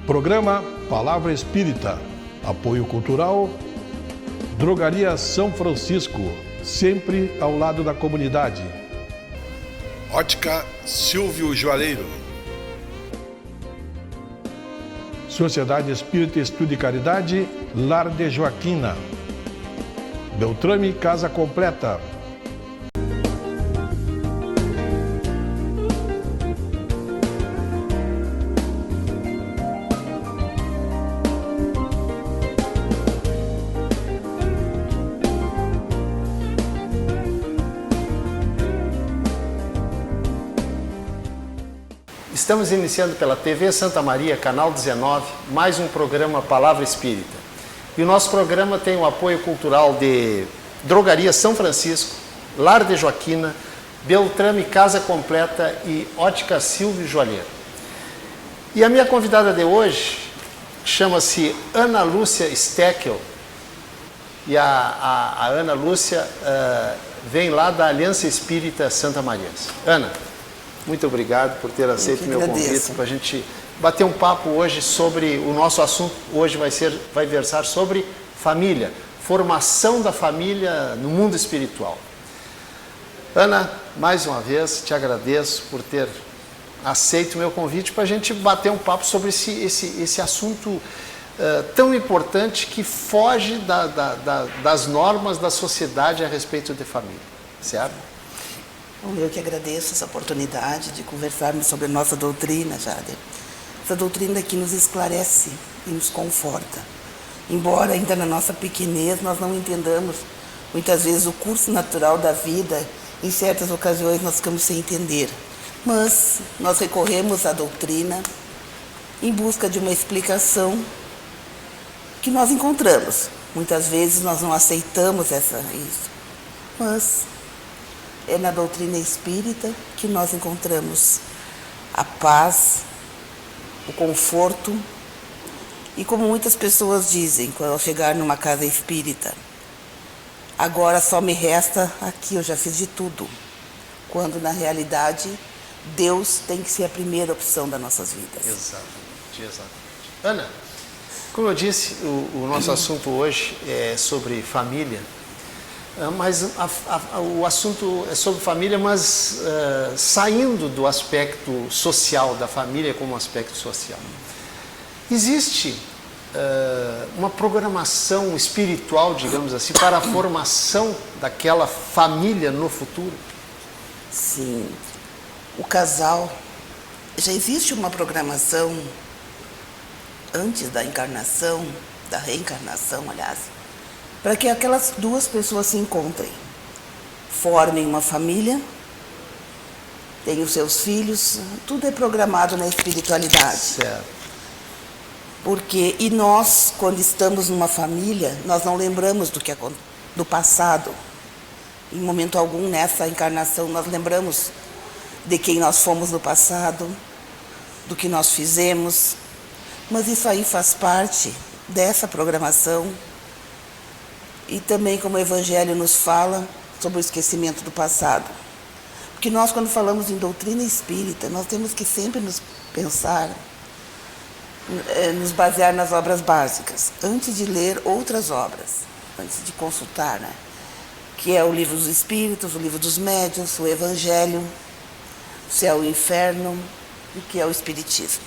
Programa Palavra Espírita. Apoio cultural. Drogaria São Francisco, sempre ao lado da comunidade. Ótica Silvio Joalheiro. Sociedade Espírita Estudo e Caridade, Lar de Joaquina. Beltrame Casa Completa. Estamos iniciando pela TV Santa Maria, canal 19, mais um programa Palavra Espírita. E o nosso programa tem o apoio cultural de Drogaria São Francisco, Lar de Joaquina, Beltrame Casa Completa e Ótica Silvio Joalheiro. E a minha convidada de hoje chama-se Ana Lúcia Steckel. E a Ana Lúcia vem lá da Aliança Espírita Santa Maria. Ana, muito obrigado por ter aceito o meu convite para a gente bater um papo hoje sobre o nosso assunto. Hoje vai versar sobre família, formação da família no mundo espiritual. Ana, mais uma vez te agradeço por ter aceito o meu convite para a gente bater um papo sobre esse assunto tão importante que foge das normas da sociedade a respeito de família, certo? Eu que agradeço essa oportunidade de conversarmos sobre a nossa doutrina, Jader. Essa doutrina que nos esclarece e nos conforta. Embora ainda na nossa pequenez nós não entendamos muitas vezes o curso natural da vida, em certas ocasiões nós ficamos sem entender. Mas nós recorremos à doutrina em busca de uma explicação que nós encontramos. Muitas vezes nós não aceitamos isso, mas é na doutrina espírita que nós encontramos a paz, o conforto. E como muitas pessoas dizem, quando eu chegar numa casa espírita, agora só me resta aqui, eu já fiz de tudo. Quando na realidade, Deus tem que ser a primeira opção das nossas vidas. Exatamente. Ana, como eu disse, o nosso assunto hoje é sobre família. Mas o assunto é sobre família, mas saindo do aspecto social, da família como aspecto social. Existe uma programação espiritual, digamos assim, para a formação daquela família no futuro? Sim. O casal, já existe uma programação antes da encarnação, da reencarnação, aliás, para que aquelas duas pessoas se encontrem, formem uma família, tenham seus filhos, tudo é programado na espiritualidade. Certo. E nós, quando estamos numa família, nós não lembramos do passado. Em momento algum, nessa encarnação, nós lembramos de quem nós fomos no passado, do que nós fizemos, mas isso aí faz parte dessa programação. E também como o Evangelho nos fala sobre o esquecimento do passado. Porque nós, quando falamos em doutrina espírita, nós temos que sempre nos basear nas obras básicas, antes de ler outras obras, antes de consultar, né? Que é o Livro dos Espíritos, o Livro dos Médiuns, o Evangelho, o Céu e o Inferno, e que é o Espiritismo.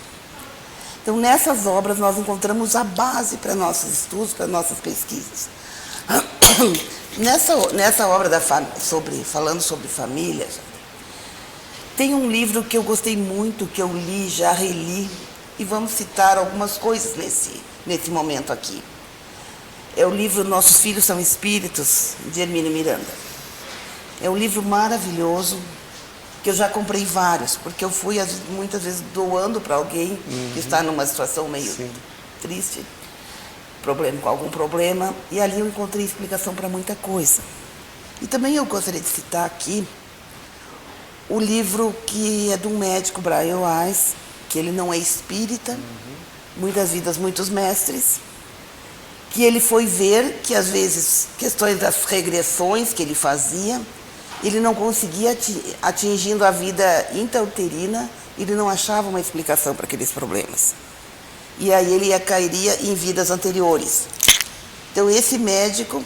Então, nessas obras, nós encontramos a base para nossos estudos, para nossas pesquisas. Nessa obra falando sobre família, tem um livro que eu gostei muito, que eu li, já reli, e vamos citar algumas coisas nesse momento aqui. É o livro Nossos Filhos São Espíritos, de Hermínio Miranda. É um livro maravilhoso, que eu já comprei vários, porque eu fui muitas vezes doando para alguém que está numa situação meio triste, com algum problema, e ali eu encontrei explicação para muita coisa. E também eu gostaria de citar aqui o livro que é de um médico, Brian Weiss, que ele não é espírita, muitas vidas, muitos mestres, que ele foi ver que às vezes questões das regressões que ele fazia, ele não conseguia, atingindo a vida intrauterina, ele não achava uma explicação para aqueles problemas. e aí ele cairia em vidas anteriores. Então esse médico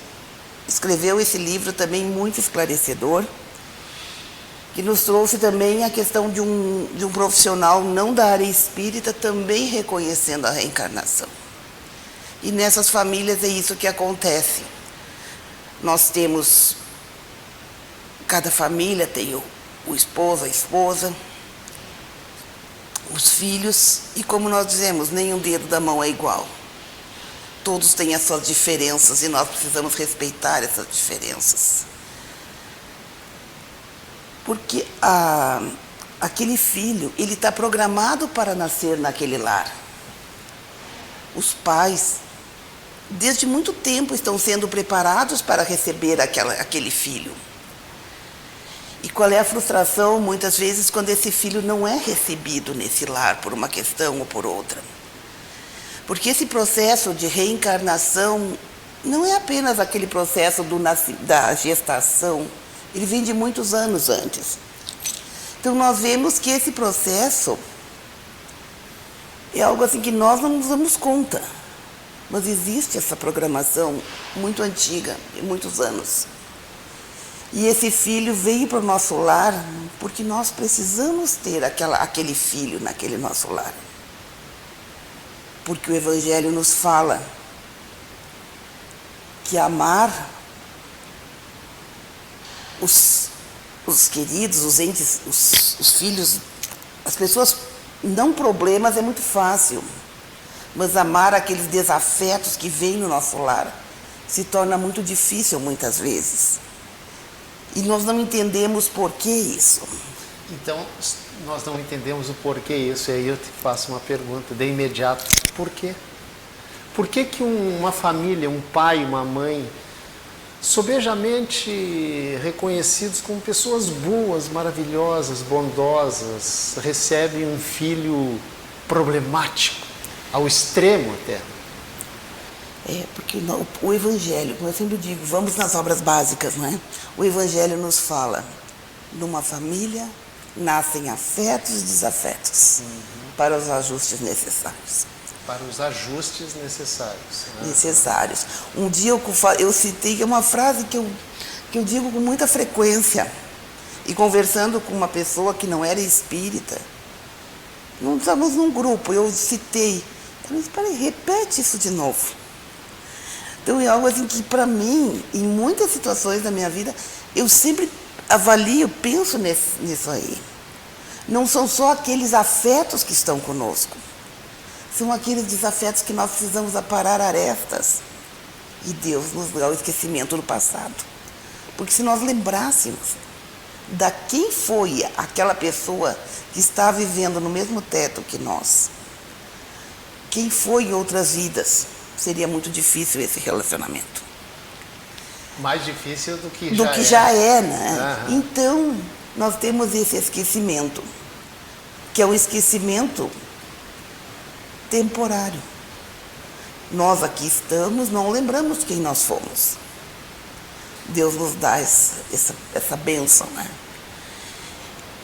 escreveu esse livro também muito esclarecedor, que nos trouxe também a questão de um profissional não da área espírita também reconhecendo a reencarnação. E nessas famílias é isso que acontece. Nós temos, cada família tem o esposo, a esposa, os filhos, e como nós dizemos, nenhum dedo da mão é igual. Todos têm as suas diferenças e nós precisamos respeitar essas diferenças. Porque aquele filho, ele está programado para nascer naquele lar. Os pais, desde muito tempo, estão sendo preparados para receber aquele filho. E qual é a frustração, muitas vezes, quando esse filho não é recebido nesse lar, por uma questão ou por outra? Porque esse processo de reencarnação não é apenas aquele processo da gestação, ele vem de muitos anos antes. Então nós vemos que esse processo é algo assim que nós não nos damos conta. Mas existe essa programação muito antiga, de muitos anos. E esse filho veio para o nosso lar porque nós precisamos ter aquele filho naquele nosso lar. Porque o Evangelho nos fala que amar os queridos, os entes, os filhos, as pessoas, não problemas é muito fácil, mas amar aqueles desafetos que vêm no nosso lar se torna muito difícil muitas vezes. E nós não entendemos por que isso. Então, nós não entendemos o porquê isso, e aí eu te faço uma pergunta de imediato: por quê? Por que que uma família, um pai, uma mãe, sobejamente reconhecidos como pessoas boas, maravilhosas, bondosas, recebem um filho problemático, ao extremo até? Porque o Evangelho, como eu sempre digo, vamos nas obras básicas, não é? O Evangelho nos fala, numa família nascem afetos e desafetos, para os ajustes necessários. Para os ajustes necessários. Necessários. Um dia eu citei uma frase que eu digo com muita frequência, e conversando com uma pessoa que não era espírita, nós estávamos num grupo, eu citei, eu disse: peraí, repete isso de novo. Então é algo assim que, para mim, em muitas situações da minha vida, eu sempre avalio, penso nisso aí. Não são só aqueles afetos que estão conosco, são aqueles desafetos que nós precisamos aparar arestas. E Deus nos dá o esquecimento do passado. Porque se nós lembrássemos da quem foi aquela pessoa que está vivendo no mesmo teto que nós, quem foi em outras vidas, seria muito difícil esse relacionamento. Mais difícil do que já é, né? Uhum. Então, nós temos esse esquecimento, que é um esquecimento temporário. Nós aqui estamos, não lembramos quem nós fomos. Deus nos dá essa bênção, né?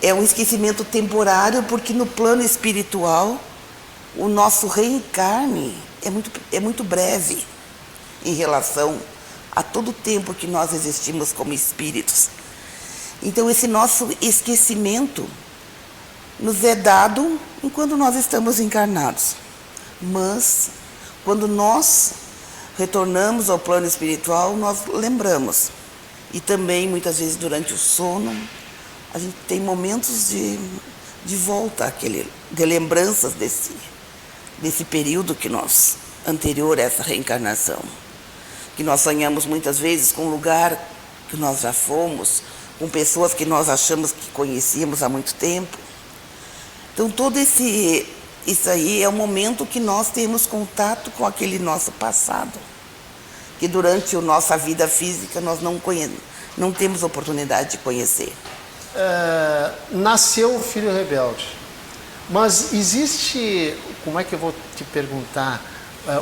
É um esquecimento temporário, porque no plano espiritual o nosso reencarne é muito breve em relação a todo o tempo que nós existimos como espíritos. Então esse nosso esquecimento nos é dado enquanto nós estamos encarnados. Mas quando nós retornamos ao plano espiritual, nós lembramos. E também, muitas vezes, durante o sono, a gente tem momentos de volta, de lembranças desse período anterior a essa reencarnação. Que nós sonhamos muitas vezes com um lugar que nós já fomos, com pessoas que nós achamos que conhecíamos há muito tempo. Então, todo isso aí é o momento que nós temos contato com aquele nosso passado, que durante a nossa vida física nós não temos oportunidade de conhecer. Nasceu o filho rebelde, mas existe, como é que eu vou te perguntar,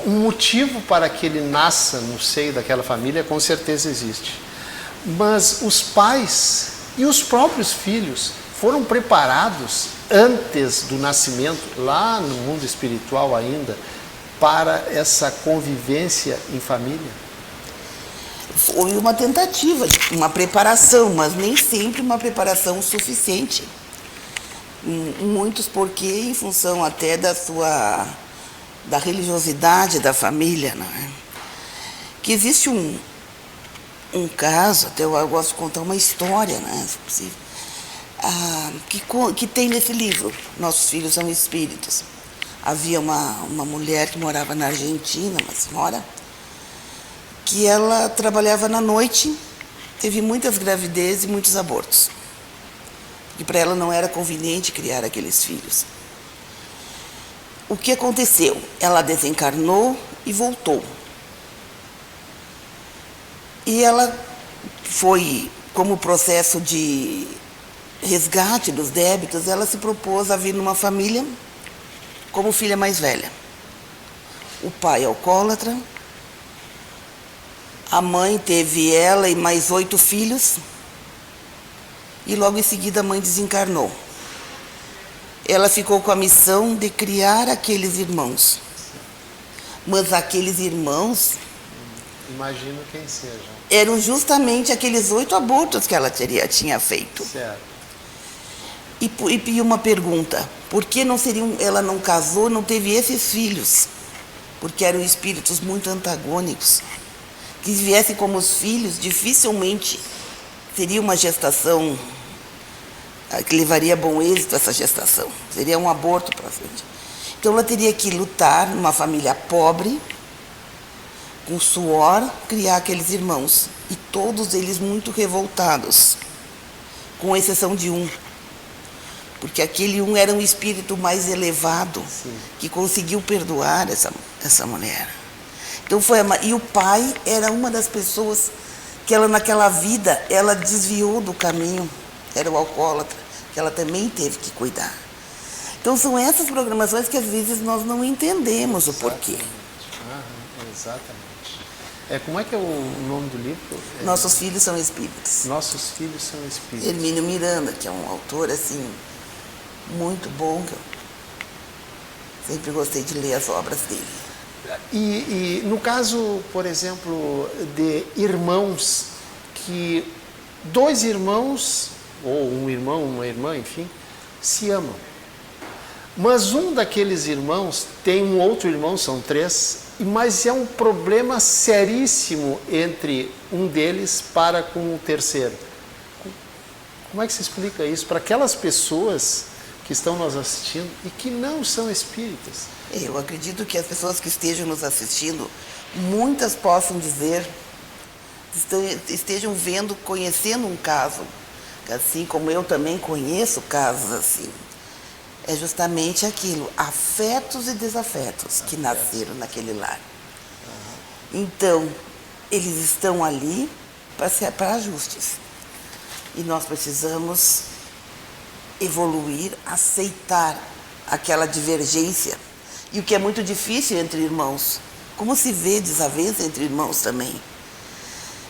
um motivo para que ele nasça no seio daquela família? Com certeza existe. Mas os pais e os próprios filhos foram preparados antes do nascimento, lá no mundo espiritual ainda, para essa convivência em família? Foi uma tentativa, uma preparação, mas nem sempre uma preparação suficiente. Muitos porque em função até da religiosidade da família, não é? Que existe um caso, até eu gosto de contar uma história, né, se possível, que tem nesse livro, Nossos Filhos São Espíritos. Havia uma mulher que morava na Argentina, uma senhora, que ela trabalhava na noite, teve muitas gravidezes e muitos abortos. E para ela não era conveniente criar aqueles filhos. O que aconteceu? Ela desencarnou e voltou. E ela foi, como processo de resgate dos débitos, ela se propôs a vir numa família como filha mais velha. O pai alcoólatra, a mãe teve ela e mais 8 filhos, e logo em seguida a mãe desencarnou. Ela ficou com a missão de criar aqueles irmãos. Mas aqueles irmãos... Imagino quem seja. Eram justamente aqueles 8 abortos que ela tinha feito. Certo. E uma pergunta, por que ela não casou, não teve esses filhos? Porque eram espíritos muito antagônicos. Que viessem como os filhos, dificilmente seria uma gestação que levaria a bom êxito essa gestação. Seria um aborto para frente. Então ela teria que lutar numa família pobre, com suor, criar aqueles irmãos. E todos eles muito revoltados, com exceção de um. Porque aquele um era um espírito mais elevado, sim, que conseguiu perdoar essa mulher. Então e o pai era uma das pessoas que ela naquela vida, ela desviou do caminho, era o alcoólatra, que ela também teve que cuidar. Então são essas programações que às vezes nós não entendemos o porquê. Exatamente. Como é que é o nome do livro? Nossos Filhos São Espíritos. Nossos Filhos São Espíritos. Hermínio Miranda, que é um autor assim muito bom, que eu sempre gostei de ler as obras dele. E no caso, por exemplo, de irmãos, que 2 irmãos, ou um irmão, uma irmã, enfim, se amam. Mas um daqueles irmãos tem um outro irmão, são 3, mas é um problema seríssimo entre um deles para com o terceiro. Como é que se explica isso para aquelas pessoas que estão nos assistindo e que não são espíritas? Eu acredito que as pessoas que estejam nos assistindo, muitas possam dizer, estejam vendo, conhecendo um caso, assim como eu também conheço casos assim. É justamente aquilo, afetos e desafetos que nasceram naquele lar. Então, eles estão ali para ajustes. E nós precisamos evoluir, aceitar aquela divergência. E o que é muito difícil entre irmãos. Como se vê desavença entre irmãos também.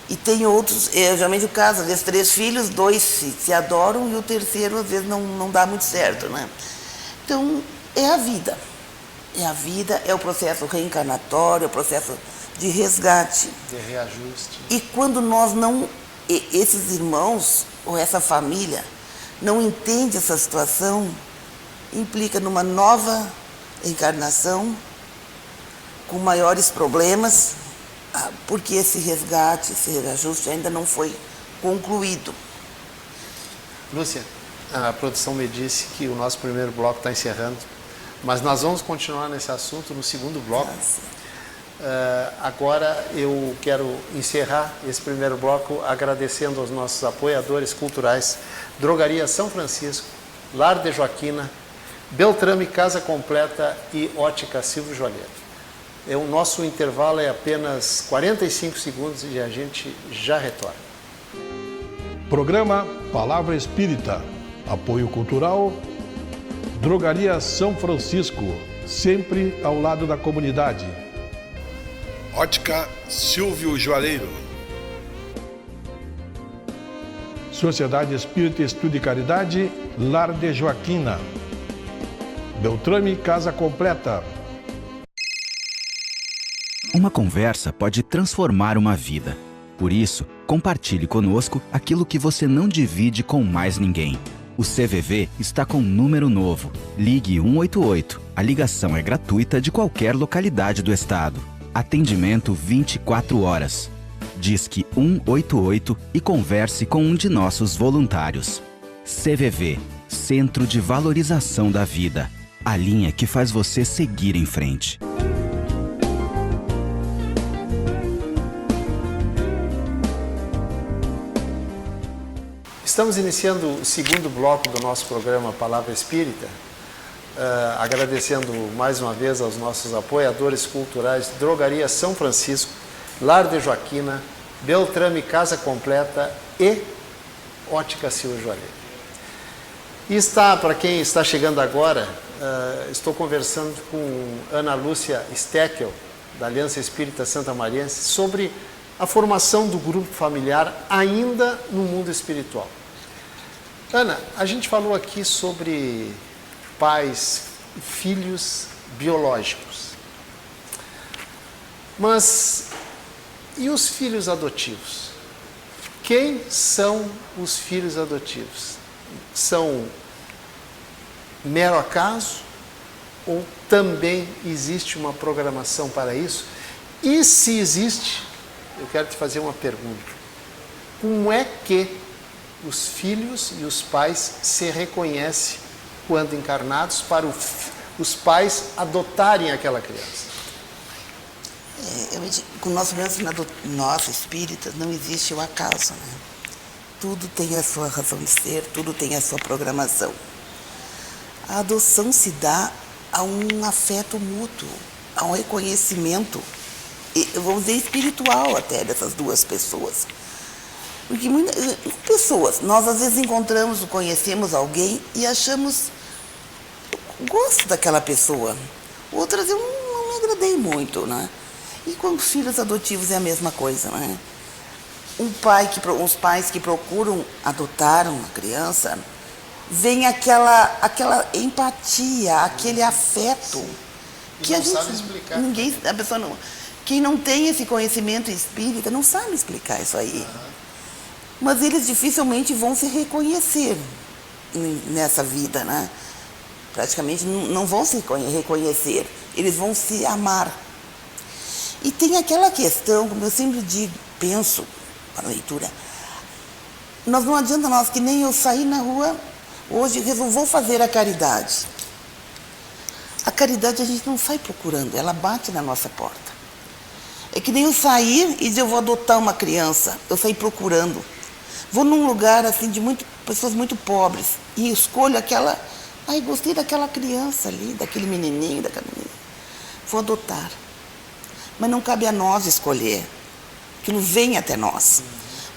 E tem outros, geralmente o caso, às vezes 3 filhos, 2 se adoram e o terceiro às vezes não dá muito certo, né? Então, é a vida. É a vida, é o processo reencarnatório, é o processo de resgate. De reajuste. E quando nós esses irmãos, ou essa família, não entende essa situação, implica numa nova encarnação, com maiores problemas, porque esse resgate, esse reajuste ainda não foi concluído. Lúcia, a produção me disse que o nosso primeiro bloco está encerrando, mas nós vamos continuar nesse assunto no segundo bloco. Agora eu quero encerrar esse primeiro bloco agradecendo aos nossos apoiadores culturais, Drogaria São Francisco, Lar de Joaquina, Beltrame Casa Completa e Ótica Silvio Joalheiro. O nosso intervalo é apenas 45 segundos e a gente já retorna. Programa Palavra Espírita. Apoio cultural. Drogaria São Francisco. Sempre ao lado da comunidade. Ótica Silvio Joalheiro. Sociedade Espírita Estudo e Caridade, Lar de Joaquina. Beltrame Casa Completa. Uma conversa pode transformar uma vida. Por isso, compartilhe conosco aquilo que você não divide com mais ninguém. O CVV está com um número novo. Ligue 188. A ligação é gratuita de qualquer localidade do estado. Atendimento 24 horas. Disque 188 e converse com um de nossos voluntários. CVV, Centro de Valorização da Vida. A linha que faz você seguir em frente. Estamos iniciando o segundo bloco do nosso programa Palavra Espírita, agradecendo mais uma vez aos nossos apoiadores culturais, Drogaria São Francisco, Lar de Joaquina, Beltrame Casa Completa e Ótica Silvio Joalheiro. E para quem está chegando agora, estou conversando com Ana Lúcia Steckel, da Aliança Espírita Santamariense, sobre a formação do grupo familiar ainda no mundo espiritual. Ana, a gente falou aqui sobre pais e filhos biológicos. Mas e os filhos adotivos? Quem são os filhos adotivos? São mero acaso ou também existe uma programação para isso? E se existe, eu quero te fazer uma pergunta. Como é que os filhos e os pais se reconhecem quando encarnados para os pais adotarem aquela criança? Com nós espíritas, não existe o acaso, né? Tudo tem a sua razão de ser, tudo tem a sua programação. A adoção se dá a um afeto mútuo, a um reconhecimento, vamos dizer, espiritual até, dessas duas pessoas. Porque muitas pessoas, nós às vezes encontramos, conhecemos alguém e achamos gosto daquela pessoa. Outras eu não me agradei muito, né? E com os filhos adotivos é a mesma coisa, né? Os pais que procuram adotar uma criança, vem aquela empatia, aquele afeto que a gente sabe explicar. Quem não tem esse conhecimento espírita não sabe explicar isso aí. Mas eles dificilmente vão se reconhecer nessa vida, né? Praticamente não vão se reconhecer, eles vão se amar. E tem aquela questão, como eu sempre penso para a leitura, não adianta nós, que nem eu sair na rua, hoje vou fazer a caridade. A caridade a gente não sai procurando, ela bate na nossa porta. É que nem eu sair e dizer eu vou adotar uma criança, eu sair procurando. Vou num lugar assim de pessoas muito pobres e escolho gostei daquela criança ali, daquele menininho, daquela menina. Vou adotar. Mas não cabe a nós escolher. Aquilo vem até nós.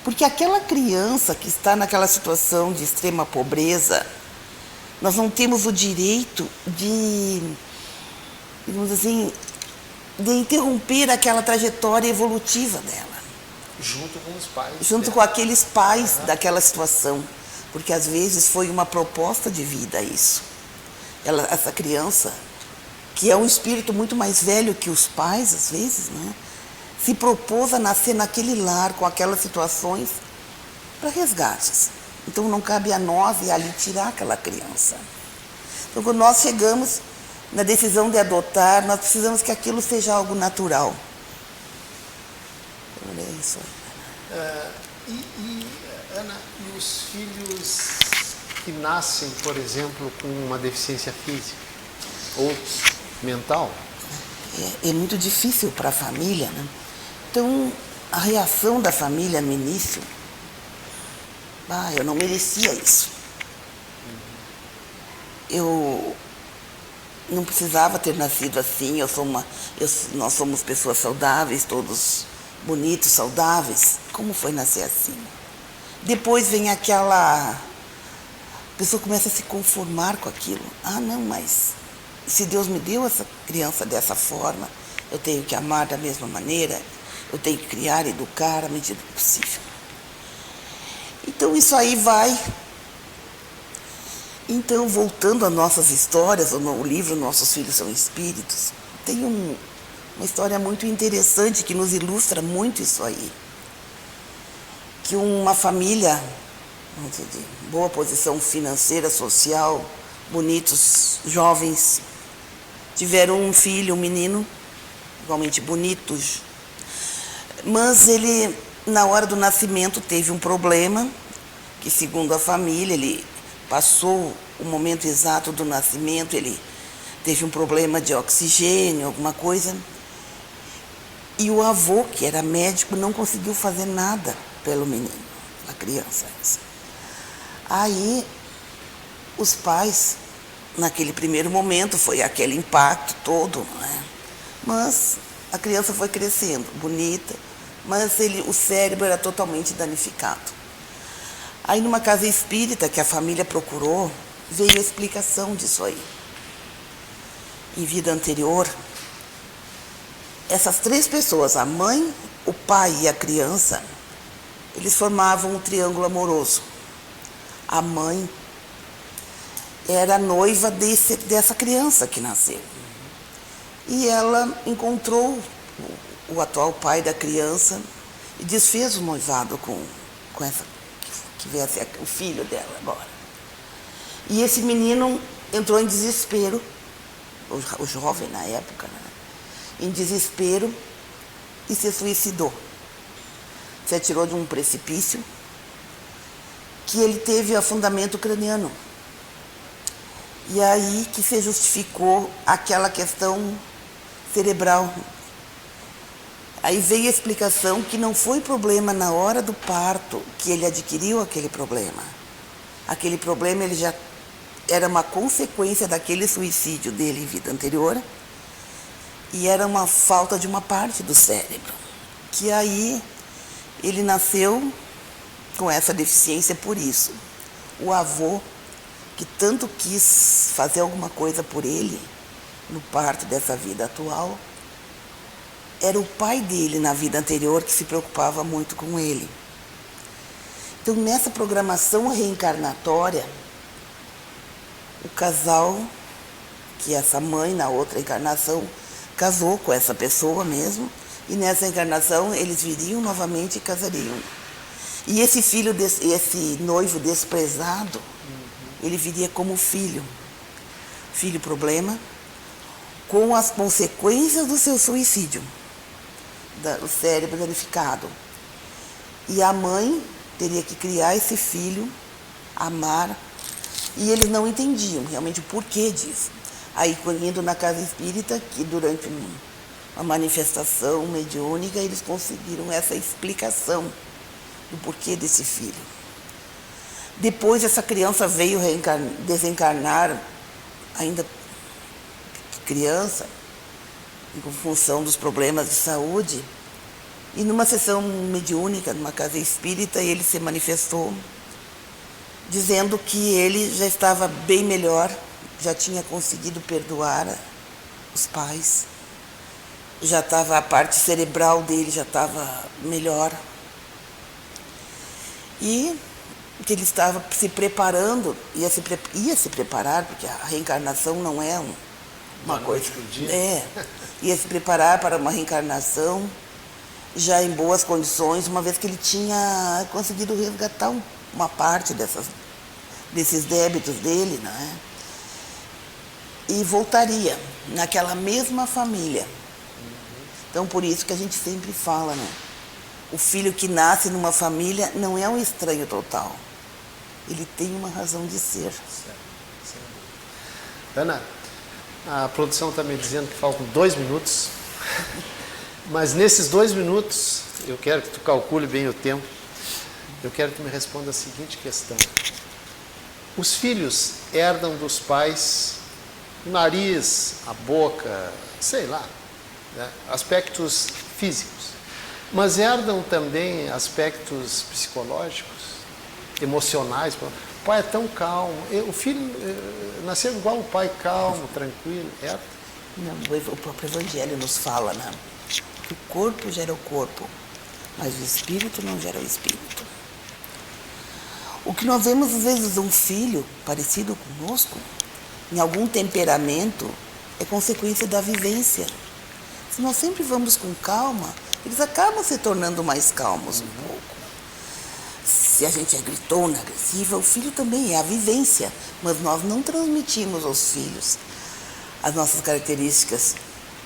Porque aquela criança que está naquela situação de extrema pobreza, nós não temos o direito digamos assim, de interromper aquela trajetória evolutiva dela. Junto com os pais. Junto com aqueles pais daquela situação. Porque às vezes foi uma proposta de vida isso. Essa criança, que é um espírito muito mais velho que os pais, às vezes, né, se propôs a nascer naquele lar, com aquelas situações, para resgates. Então não cabe a nós ir ali tirar aquela criança. Então quando nós chegamos na decisão de adotar, nós precisamos que aquilo seja algo natural. Olha isso. Ana, e os filhos que nascem, por exemplo, com uma deficiência física ou mental? É muito difícil para a família, né? Então, a reação da família no início, eu não merecia isso. Eu não precisava ter nascido assim, nós somos pessoas saudáveis, todos bonitos, saudáveis. Como foi nascer assim? Depois vem a pessoa começa a se conformar com aquilo. Não, mas se Deus me deu essa criança dessa forma, eu tenho que amar da mesma maneira, eu tenho que criar, educar à medida do possível. Então isso aí vai. Então, voltando às nossas histórias, o livro Nossos Filhos São Espíritos, tem uma história muito interessante que nos ilustra muito isso aí. Que uma família, vamos dizer, de boa posição financeira, social, bonitos, jovens, tiveram um filho, um menino, igualmente bonitos, mas ele, na hora do nascimento, teve um problema, que segundo a família, ele passou o momento exato do nascimento, ele teve um problema de oxigênio, alguma coisa, e o avô, que era médico, não conseguiu fazer nada pelo menino, a criança. Aí, os pais, naquele primeiro momento, foi aquele impacto todo, né? Mas a criança foi crescendo, bonita, mas o cérebro era totalmente danificado. Aí, numa casa espírita que a família procurou, veio a explicação disso aí. Em vida anterior, essas três pessoas, a mãe, o pai e a criança, eles formavam um triângulo amoroso. A mãe era noiva dessa criança que nasceu. E ela encontrou o atual pai da criança e desfez o noivado com essa, que veio a ser o filho dela agora. E esse menino entrou em desespero, o jovem na época, né? Em desespero, e se suicidou. Se atirou de um precipício, que ele teve afundamento craniano. E aí que se justificou aquela questão cerebral. Aí veio a explicação que não foi problema na hora do parto que ele adquiriu aquele problema. Aquele problema ele já era uma consequência daquele suicídio dele em vida anterior, e era uma falta de uma parte do cérebro, que aí ele nasceu com essa deficiência por isso. O avô, que tanto quis fazer alguma coisa por ele no parto dessa vida atual, era o pai dele na vida anterior que se preocupava muito com ele. Então, nessa programação reencarnatória, o casal, que essa mãe na outra encarnação casou com essa pessoa mesmo, e nessa encarnação eles viriam novamente e casariam. E esse filho, esse noivo desprezado, ele viria como filho problema, com as consequências do seu suicídio, do cérebro danificado. E a mãe teria que criar esse filho, amar, e eles não entendiam realmente o porquê disso. Aí, indo na casa espírita, que durante uma manifestação mediúnica, eles conseguiram essa explicação do porquê desse filho. Depois, essa criança veio desencarnar, ainda criança, em função dos problemas de saúde, e numa sessão mediúnica, numa casa espírita, ele se manifestou dizendo que ele já estava bem melhor, já tinha conseguido perdoar os pais, já estava, a parte cerebral dele já estava melhor, e que ele estava se preparando, ia se preparar, porque a reencarnação não é uma coisa, ia se preparar para uma reencarnação já em boas condições, uma vez que ele tinha conseguido resgatar uma parte desses débitos dele, né? E voltaria naquela mesma família. Então, por isso que a gente sempre fala, né? O filho que nasce numa família não é um estranho total. Ele tem uma razão de ser. Ana, a produção está me dizendo que faltam 2 minutos. Mas nesses 2 minutos, eu quero que tu calcule bem o tempo. Eu quero que tu me responda a seguinte questão. Os filhos herdam dos pais o nariz, a boca, sei lá, né? Aspectos físicos. Mas herdam também aspectos psicológicos, emocionais. O pai é tão calmo. O filho nasceu igual o pai, calmo, tranquilo. Herda? Não, o próprio Evangelho nos fala, né? Que o corpo gera o corpo, mas o espírito não gera o espírito. O que nós vemos às vezes um filho parecido conosco, em algum temperamento, é consequência da vivência. Se nós sempre vamos com calma, eles acabam se tornando mais calmos um pouco. Se a gente é gritona, agressiva, o filho também é a vivência, mas nós não transmitimos aos filhos as nossas características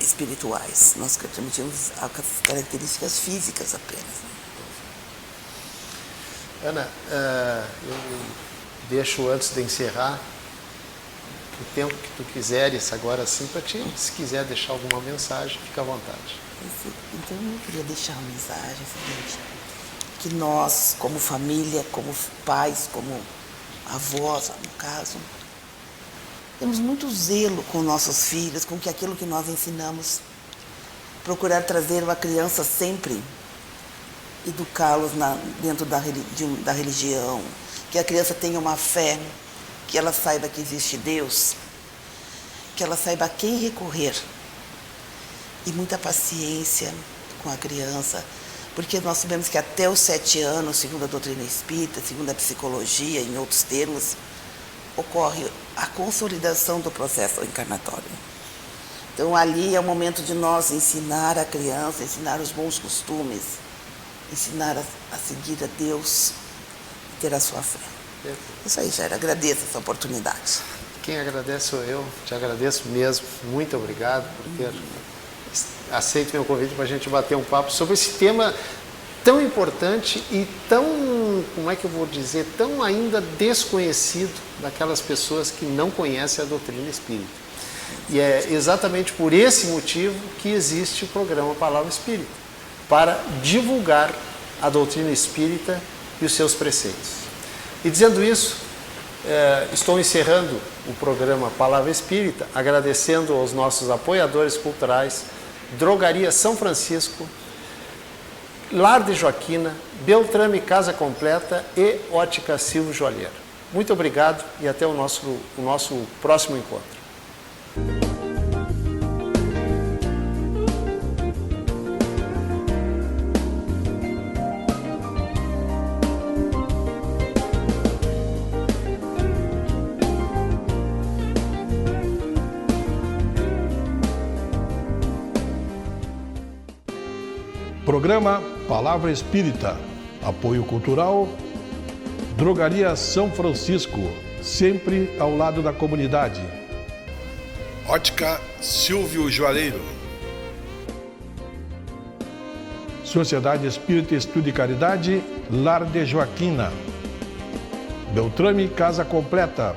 espirituais, nós transmitimos as características físicas apenas. Ana, eu deixo antes de encerrar o tempo que tu quiseres agora sim para ti, se quiser deixar alguma mensagem, fica à vontade. Então eu queria deixar uma mensagem seguinte, que nós, como família, como pais, como avós, no caso, temos muito zelo com nossos filhos, com que aquilo que nós ensinamos, procurar trazer uma criança sempre, educá-los dentro da religião, que a criança tenha uma fé, que ela saiba que existe Deus, que ela saiba a quem recorrer, e muita paciência com a criança, porque nós sabemos que até os 7 anos, segundo a doutrina espírita, segundo a psicologia, em outros termos, ocorre a consolidação do processo encarnatório. Então ali é o momento de nós ensinar a criança, ensinar os bons costumes, ensinar a seguir a Deus e ter a sua fé. Isso aí, Jair, agradeço essa oportunidade. Quem agradece sou eu, te agradeço mesmo, muito obrigado por ter aceito meu convite para a gente bater um papo sobre esse tema tão importante e tão, como é que eu vou dizer, tão ainda desconhecido daquelas pessoas que não conhecem a doutrina espírita. E é exatamente por esse motivo que existe o programa Palavra Espírita, para divulgar a doutrina espírita e os seus preceitos. E dizendo isso, estou encerrando o programa Palavra Espírita, agradecendo aos nossos apoiadores culturais, Drogaria São Francisco, Lar de Joaquina, Beltrame Casa Completa e Ótica Silvio Joalheiro. Muito obrigado e até o nosso próximo encontro. Programa Palavra Espírita. Apoio cultural. Drogaria São Francisco. Sempre ao lado da comunidade. Ótica Silvio Joalheiro. Sociedade Espírita Estudo e Caridade. Lar de Joaquina. Beltrame Casa Completa.